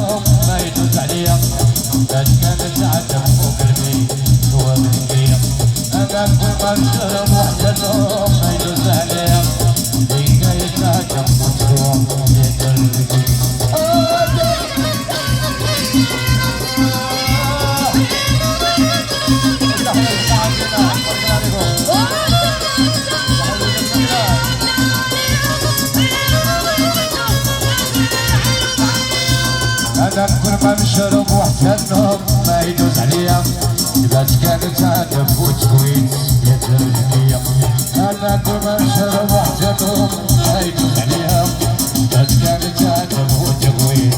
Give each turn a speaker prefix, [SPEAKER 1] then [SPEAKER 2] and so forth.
[SPEAKER 1] شرب ما يدوز عليا باش كانت تعدم وقلبي هو من بيا انا كل ما نشرب وحدة ما يدوز عليا ديكا يتعدم وتروح يا قلبي أنا كل ما نشرب وحدة النوم ما يدوز عليا باش كانت عادة وتكويت يا تركيا أنا كل ما نشرب وحدة النوم ما يدوز عليا باش كانت عادة وتكويت